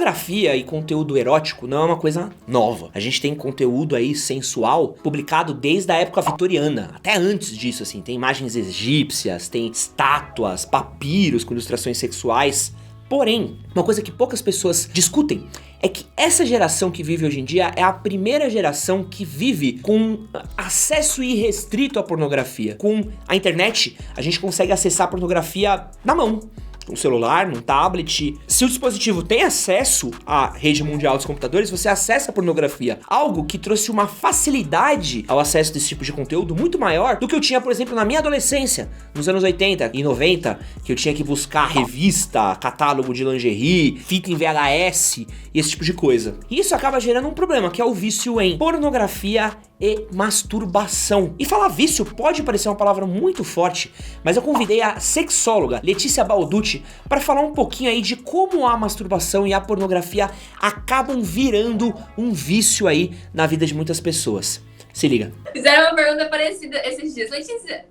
Pornografia e conteúdo erótico não é uma coisa nova. A gente tem conteúdo aí sensual publicado desde a época vitoriana, até antes disso, assim. Tem imagens egípcias, tem estátuas, papiros com ilustrações sexuais. Porém, uma coisa que poucas pessoas discutem é que essa geração que vive hoje em dia é a primeira geração que vive com acesso irrestrito à pornografia. Com a internet, a gente consegue acessar a pornografia na mão. Um celular, num tablet. Se o dispositivo tem acesso à rede mundial dos computadores, você acessa a pornografia. Algo que trouxe uma facilidade ao acesso desse tipo de conteúdo muito maior do que eu tinha, por exemplo, na minha adolescência, nos anos 80 e 90, que eu tinha que buscar revista, catálogo de lingerie, fita em VHS e esse tipo de coisa. E isso acaba gerando um problema, que é o vício em pornografia e masturbação. E falar vício pode parecer uma palavra muito forte, mas eu convidei a sexóloga Letícia Balducci para falar um pouquinho aí de como a masturbação e a pornografia acabam virando um vício aí na vida de muitas pessoas. Se liga. Fizeram uma pergunta parecida esses dias. Letícia,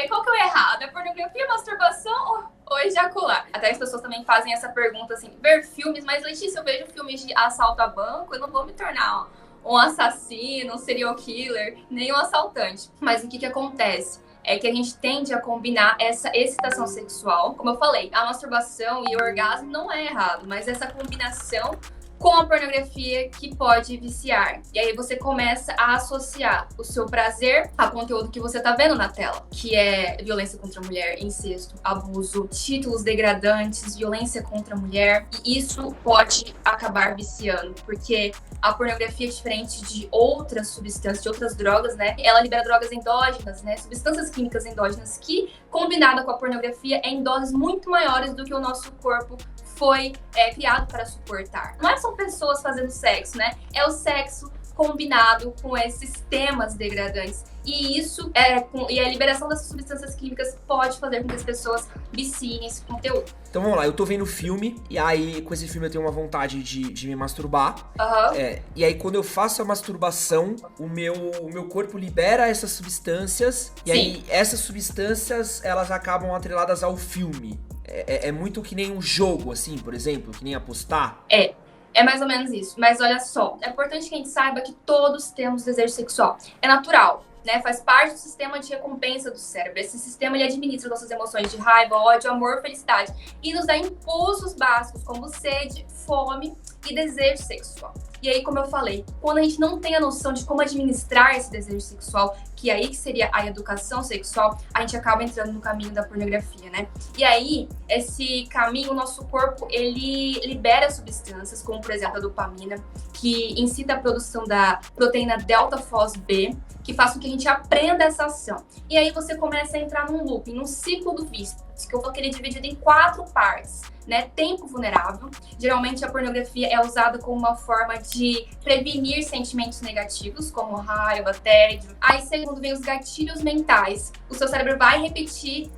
qual que é o errado? É pornografia, masturbação ou ejacular? Até as pessoas também fazem essa pergunta assim, ver filmes, mas Letícia, eu vejo filmes de assalto a banco, eu não vou me tornar um assassino, um serial killer, nem um assaltante. Mas o que acontece? É que a gente tende a combinar essa excitação sexual. Como eu falei, a masturbação e o orgasmo não é errado, mas essa combinação com a pornografia que pode viciar. E aí você começa a associar o seu prazer a conteúdo que você tá vendo na tela, que é violência contra a mulher, incesto, abuso, títulos degradantes, violência contra a mulher. E isso pode acabar viciando, porque a pornografia, diferente de outras substâncias, de outras drogas, né? Ela libera drogas endógenas, né? Substâncias químicas endógenas que, combinada com a pornografia, é em doses muito maiores do que o nosso corpo foi criado para suportar. Não são pessoas fazendo sexo, né? É o sexo combinado com esses temas degradantes. E isso e a liberação dessas substâncias químicas pode fazer com que as pessoas viciem esse conteúdo. Então vamos lá, eu tô vendo filme, e aí com esse filme eu tenho uma vontade de me masturbar. E aí quando eu faço a masturbação, o meu corpo libera essas substâncias, e aí essas substâncias, elas acabam atreladas ao filme. É muito que nem um jogo, assim, por exemplo, que nem apostar. É mais ou menos isso. Mas olha só, é importante que a gente saiba que todos temos desejo sexual. É natural, né? Faz parte do sistema de recompensa do cérebro. Esse sistema, ele administra nossas emoções de raiva, ódio, amor, felicidade. E nos dá impulsos básicos como sede, fome e desejo sexual. E aí, como eu falei, quando a gente não tem a noção de como administrar esse desejo sexual, que aí que seria a educação sexual, a gente acaba entrando no caminho da pornografia, né? E aí, esse caminho, o nosso corpo, ele libera substâncias, como por exemplo a dopamina, que incita a produção da proteína delta-FOS-B, que faz com que a gente aprenda essa ação. E aí você começa a entrar num looping, num ciclo do vício, que eu vou querer dividido em 4 partes, né? Tempo vulnerável. Geralmente a pornografia é usada como uma forma de prevenir sentimentos negativos, como raiva, tédio. Aí segundo vem os gatilhos mentais. O seu cérebro vai repetir,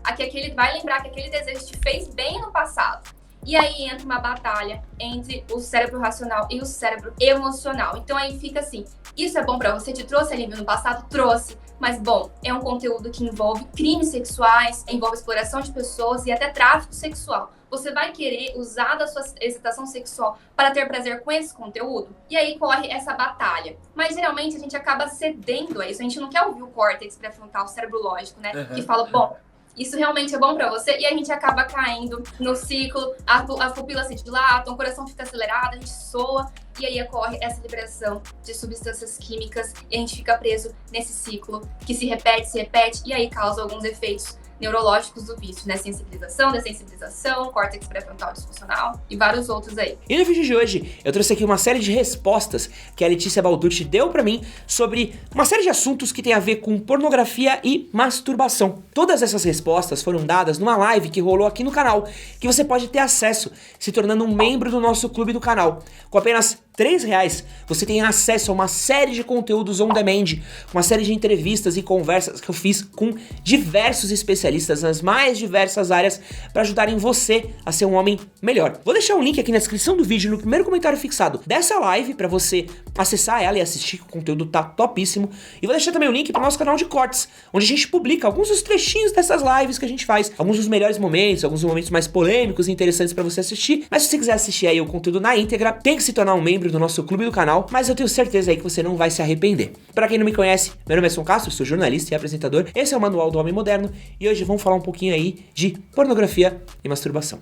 vai lembrar que aquele desejo te fez bem no passado. E aí entra uma batalha entre o cérebro racional e o cérebro emocional. Então aí fica assim, isso é bom pra você? Te trouxe alívio no passado? Trouxe. Mas, bom, é um conteúdo que envolve crimes sexuais, envolve exploração de pessoas e até tráfico sexual. Você vai querer usar da sua excitação sexual para ter prazer com esse conteúdo? E aí corre essa batalha. Mas, geralmente, a gente acaba cedendo a isso. A gente não quer ouvir o córtex pré-frontal, o cérebro lógico, né? Que fala, bom, isso realmente é bom pra você? E a gente acaba caindo no ciclo, as pupilas se dilatam, o coração fica acelerado, a gente soa, e aí ocorre essa liberação de substâncias químicas, e a gente fica preso nesse ciclo que se repete, e aí causa alguns efeitos neurológicos do vício, né? Sensibilização, dessensibilização, córtex pré-frontal disfuncional e vários outros aí. E no vídeo de hoje, eu trouxe aqui uma série de respostas que a Letícia Balducci deu pra mim sobre uma série de assuntos que tem a ver com pornografia e masturbação. Todas essas respostas foram dadas numa live que rolou aqui no canal, que você pode ter acesso se tornando um membro do nosso clube do canal. Com apenas R$3, você tem acesso a uma série de conteúdos on demand, uma série de entrevistas e conversas que eu fiz com diversos especialistas nas mais diversas áreas para ajudarem você a ser um homem melhor. Vou deixar um link aqui na descrição do vídeo, no primeiro comentário fixado dessa live, para você acessar ela e assistir, que o conteúdo tá topíssimo. E vou deixar também o link para o nosso canal de cortes, onde a gente publica alguns dos trechinhos dessas lives que a gente faz, alguns dos melhores momentos, alguns dos momentos mais polêmicos e interessantes para você assistir. Mas se você quiser assistir aí o conteúdo na íntegra, tem que se tornar um membro do nosso clube do canal, mas eu tenho certeza aí que você não vai se arrepender. Para quem não me conhece, meu nome é Son Castro, sou jornalista e apresentador. Esse é o Manual do Homem Moderno e hoje vamos falar um pouquinho aí de pornografia e masturbação.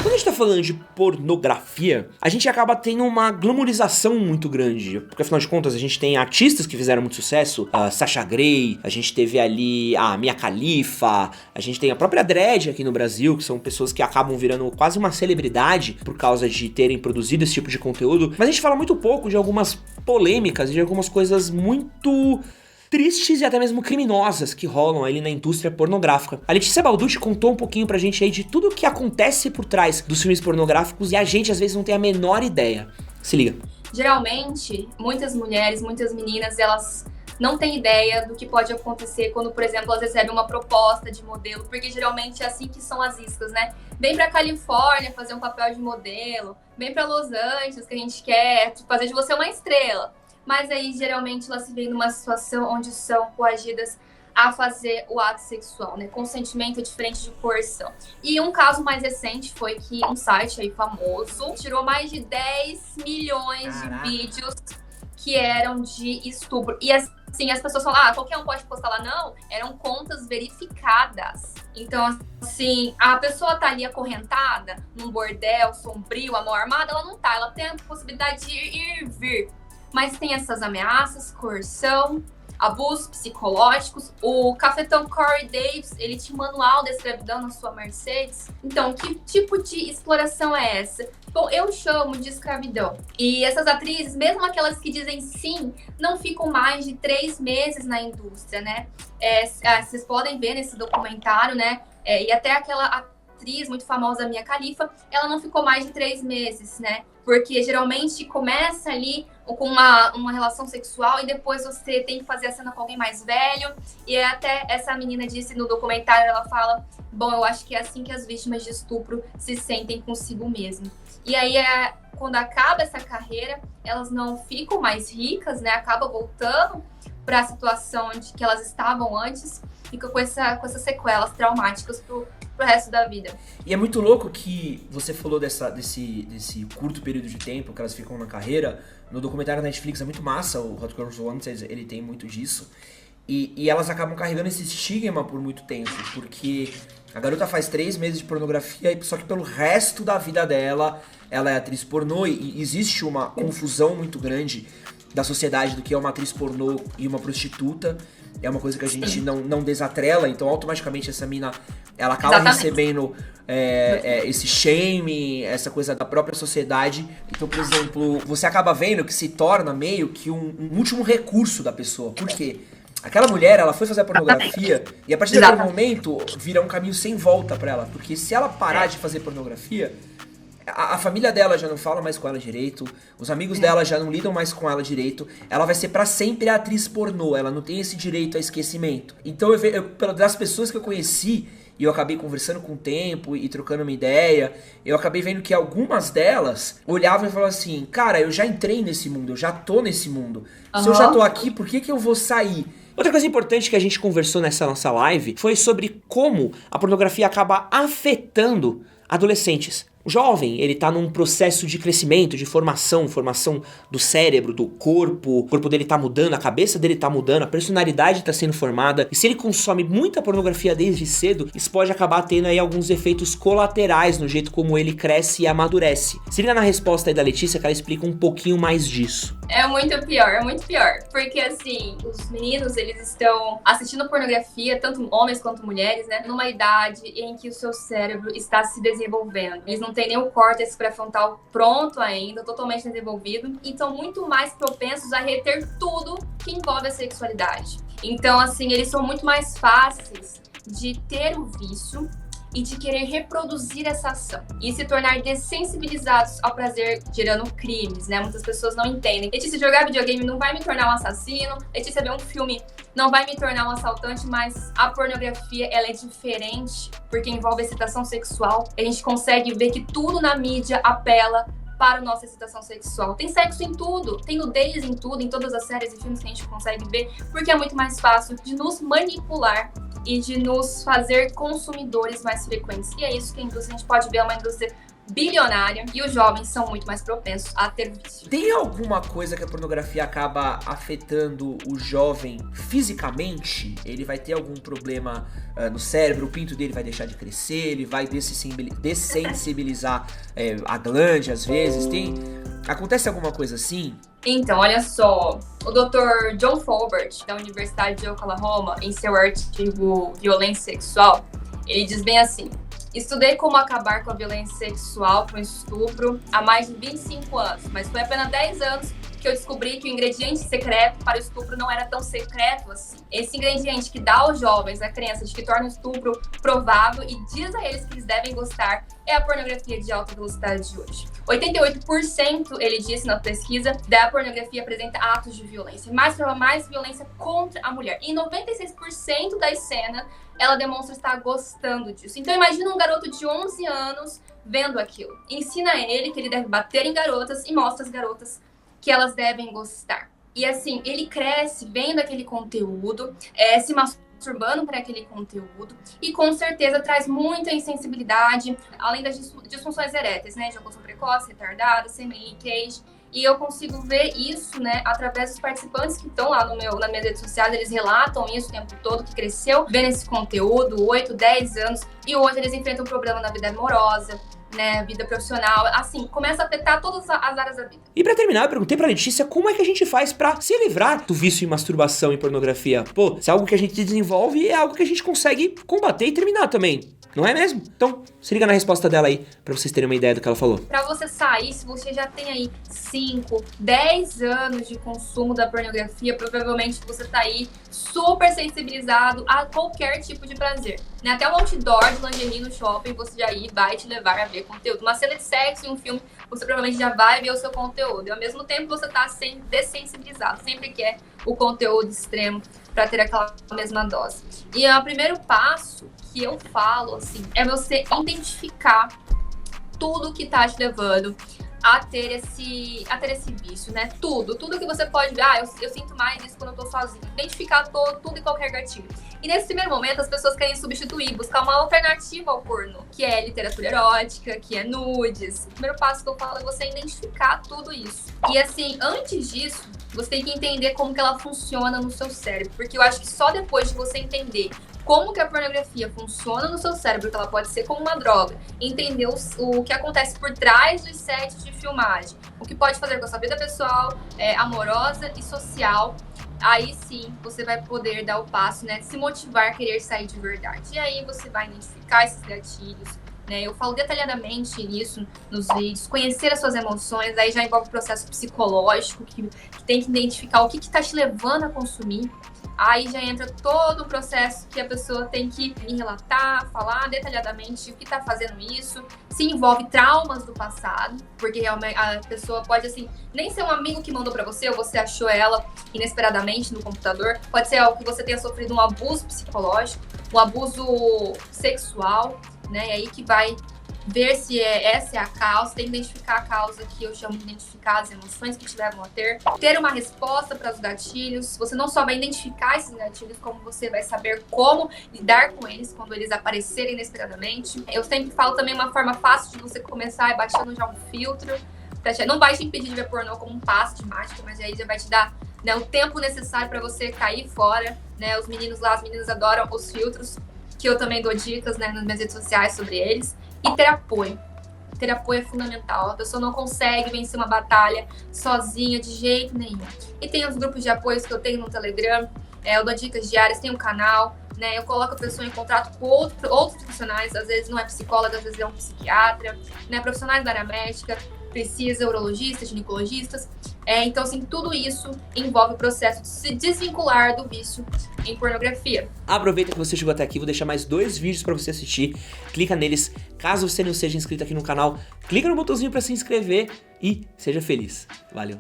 Quando a gente tá falando de pornografia, a gente acaba tendo uma glamorização muito grande, porque afinal de contas a gente tem artistas que fizeram muito sucesso, a Sasha Grey, a gente teve ali a Mia Khalifa, a gente tem a própria Dredd aqui no Brasil, que são pessoas que acabam virando quase uma celebridade por causa de terem produzido esse tipo de conteúdo, mas a gente fala muito pouco de algumas polêmicas, de algumas coisas muito tristes e até mesmo criminosas que rolam ali na indústria pornográfica. A Letícia Balducci contou um pouquinho pra gente aí de tudo o que acontece por trás dos filmes pornográficos e a gente às vezes não tem a menor ideia. Se liga. Geralmente, muitas mulheres, muitas meninas, elas não têm ideia do que pode acontecer quando, por exemplo, elas recebem uma proposta de modelo, porque geralmente é assim que são as iscas, né? Vem pra Califórnia fazer um papel de modelo, vem pra Los Angeles que a gente quer fazer de você uma estrela. Mas aí, geralmente, elas se veem numa situação onde são coagidas a fazer o ato sexual, né? Consentimento é diferente de coerção. E um caso mais recente foi que um site aí famoso tirou mais de 10 milhões de vídeos que eram de estupro. E assim, as pessoas falam, qualquer um pode postar lá. Não, eram contas verificadas. Então, assim, a pessoa tá ali acorrentada num bordel sombrio, a mão armada, ela não tá. Ela tem a possibilidade de ir e vir. Mas tem essas ameaças, coerção, abusos psicológicos. O cafetão Corey Davis, ele tinha um manual da escravidão na sua Mercedes. Então, que tipo de exploração é essa? Bom, eu chamo de escravidão. E essas atrizes, mesmo aquelas que dizem sim, não ficam mais de 3 meses na indústria, né? Vocês podem ver nesse documentário, né? E até aquela atriz muito famosa, Mia Khalifa, ela não ficou mais de 3 meses, né? Porque geralmente começa ali com uma relação sexual e depois você tem que fazer a cena com alguém mais velho. E até essa menina disse no documentário, ela fala, bom, eu acho que é assim que as vítimas de estupro se sentem consigo mesmo. E aí, quando acaba essa carreira, elas não ficam mais ricas, né? Acaba voltando para a situação onde que elas estavam antes, fica com essas sequelas traumáticas pro resto da vida. E é muito louco que você falou desse curto período de tempo que elas ficam na carreira. No documentário da Netflix é muito massa, o Hot Girls Wanted, ele tem muito disso. E elas acabam carregando esse estigma por muito tempo, porque a garota faz 3 meses de pornografia, só que pelo resto da vida dela, ela é atriz pornô, e existe uma confusão muito grande da sociedade do que é uma atriz pornô e uma prostituta. É uma coisa que a gente não desatrela, então automaticamente essa mina, ela acaba recebendo esse shame, essa coisa da própria sociedade. Então, por exemplo, você acaba vendo que se torna meio que um último recurso da pessoa. Por quê? Aquela mulher, ela foi fazer a pornografia e a partir daquele momento vira um caminho sem volta pra ela. Porque se ela parar de fazer pornografia, a família dela já não fala mais com ela direito, os amigos dela já não lidam mais com ela direito, ela vai ser pra sempre a atriz pornô, ela não tem esse direito a esquecimento. Então, das pessoas que eu conheci, e eu acabei conversando com o tempo e trocando uma ideia, eu acabei vendo que algumas delas olhavam e falavam assim, cara, eu já entrei nesse mundo, eu já tô nesse mundo. Se eu já tô aqui, por que eu vou sair? Outra coisa importante que a gente conversou nessa nossa live foi sobre como a pornografia acaba afetando adolescentes. O jovem, ele tá num processo de crescimento, de formação do cérebro, do corpo. O corpo dele tá mudando, a cabeça dele tá mudando, a personalidade tá sendo formada. E se ele consome muita pornografia desde cedo, isso pode acabar tendo aí alguns efeitos colaterais no jeito como ele cresce e amadurece. Se liga na resposta aí da Letícia que ela explica um pouquinho mais disso. É muito pior. Porque assim, os meninos, eles estão assistindo pornografia, tanto homens quanto mulheres, né? Numa idade em que o seu cérebro está se desenvolvendo. Eles não têm nem o córtex pré-frontal pronto ainda, totalmente desenvolvido. E estão muito mais propensos a reter tudo que envolve a sexualidade. Então, assim, eles são muito mais fáceis de ter o vício e de querer reproduzir essa ação e se tornar dessensibilizados ao prazer, gerando crimes, né? Muitas pessoas não entendem. Letícia, jogar videogame não vai me tornar um assassino. Letícia, ver um filme não vai me tornar um assaltante, mas a pornografia, ela é diferente porque envolve excitação sexual. A gente consegue ver que tudo na mídia apela para a nossa excitação sexual. Tem sexo em tudo, tem nudez em tudo, em todas as séries e filmes que a gente consegue ver, porque é muito mais fácil de nos manipular e de nos fazer consumidores mais frequentes. E é isso que a indústria, a gente pode ver, é uma indústria bilionária e os jovens são muito mais propensos a ter vício. Tem alguma coisa que a pornografia acaba afetando o jovem fisicamente? Ele vai ter algum problema no cérebro, o pinto dele vai deixar de crescer, ele vai dessensibilizar a glande às vezes? Acontece alguma coisa assim? Então, olha só, o Dr. John Forbert, da Universidade de Oklahoma, em seu artigo Violência Sexual, ele diz bem assim: estudei como acabar com a violência sexual, com estupro, há mais de 25 anos, mas foi apenas 10 anos que eu descobri que o ingrediente secreto para o estupro não era tão secreto assim. Esse ingrediente que dá aos jovens a crença de que torna o estupro provável e diz a eles que eles devem gostar é a pornografia de alta velocidade de hoje. 88%, ele disse na pesquisa, da pornografia apresenta atos de violência, mais violência contra a mulher. E 96% das cenas, ela demonstra estar gostando disso. Então imagina um garoto de 11 anos vendo aquilo. Ensina ele que ele deve bater em garotas e mostra às garotas que elas devem gostar. E assim, ele cresce vendo aquele conteúdo, se masturbando para aquele conteúdo e com certeza traz muita insensibilidade, além das disfunções eréteis, né? Ejaculação precoce, retardada, semi-leakage. E eu consigo ver isso, né, através dos participantes que estão lá nas minhas redes sociais, eles relatam isso o tempo todo, que cresceu vendo esse conteúdo, 8, 10 anos, e hoje eles enfrentam um problema na vida amorosa, né, vida profissional, assim, começa a afetar todas as áreas da vida. E pra terminar, eu perguntei pra Letícia como é que a gente faz pra se livrar do vício em masturbação e pornografia. Pô, se é algo que a gente desenvolve, é algo que a gente consegue combater e terminar também. Não é mesmo? Então, se liga na resposta dela aí, pra vocês terem uma ideia do que ela falou. Pra você sair, se você já tem aí 5, 10 anos de consumo da pornografia, provavelmente você tá aí super sensibilizado a qualquer tipo de prazer. Né? Até um outdoor de lingerie no shopping, você já vai te levar a ver conteúdo. Uma cena de sexo em um filme, você provavelmente já vai ver o seu conteúdo. E ao mesmo tempo você tá sendo dessensibilizado, sempre quer o conteúdo extremo pra ter aquela mesma dose. E o primeiro passo que eu falo, assim, é você identificar tudo que tá te levando a ter esse vício, né? Tudo que você pode ver. Eu sinto mais isso quando eu tô sozinha. Identificar tudo e qualquer gatilho. E nesse primeiro momento, as pessoas querem substituir, buscar uma alternativa ao porno, que é literatura erótica, que é nudes. O primeiro passo que eu falo é você identificar tudo isso. E assim, antes disso, você tem que entender como que ela funciona no seu cérebro. Porque eu acho que só depois de você entender como que a pornografia funciona no seu cérebro, que ela pode ser como uma droga, entender o que acontece por trás dos sets de filmagem, o que pode fazer com a sua vida pessoal, amorosa e social, aí sim você vai poder dar o passo, né, de se motivar a querer sair de verdade. E aí você vai identificar esses gatilhos, né? Eu falo detalhadamente nisso nos vídeos, conhecer as suas emoções, aí já envolve o processo psicológico, que tem que identificar o que está te levando a consumir. Aí já entra todo o processo que a pessoa tem que me relatar, falar detalhadamente o que tá fazendo isso. Se envolve traumas do passado, porque realmente a pessoa pode, assim, nem ser um amigo que mandou pra você, ou você achou ela inesperadamente no computador. Pode ser algo que você tenha sofrido um abuso psicológico, um abuso sexual, né? E aí que vai ver se essa é a causa, tem que identificar a causa, que eu chamo de identificar as emoções que te levam a ter uma resposta para os gatilhos. Você não só vai identificar esses gatilhos, como você vai saber como lidar com eles quando eles aparecerem inesperadamente. Eu sempre falo também uma forma fácil de você começar baixando já um filtro. Não vai te impedir de ver pornô como um passo de mágica, mas aí já vai te dar, né, o tempo necessário para você cair fora. Né? Os meninos lá, as meninas adoram os filtros, que eu também dou dicas, né, nas minhas redes sociais sobre eles. E ter apoio. Ter apoio é fundamental. A pessoa não consegue vencer uma batalha sozinha de jeito nenhum. E tem os grupos de apoios que eu tenho no Telegram. Eu dou dicas diárias, tem um canal, né? Eu coloco a pessoa em contato com outros profissionais. Às vezes não é psicóloga, às vezes é um psiquiatra, né? Profissionais da área médica, precisa, urologistas, ginecologistas. Então, assim, tudo isso envolve o processo de se desvincular do vício em pornografia. Aproveita que você chegou até aqui, vou deixar mais 2 vídeos pra você assistir. Clica neles. Caso você não seja inscrito aqui no canal, clica no botãozinho pra se inscrever e seja feliz. Valeu!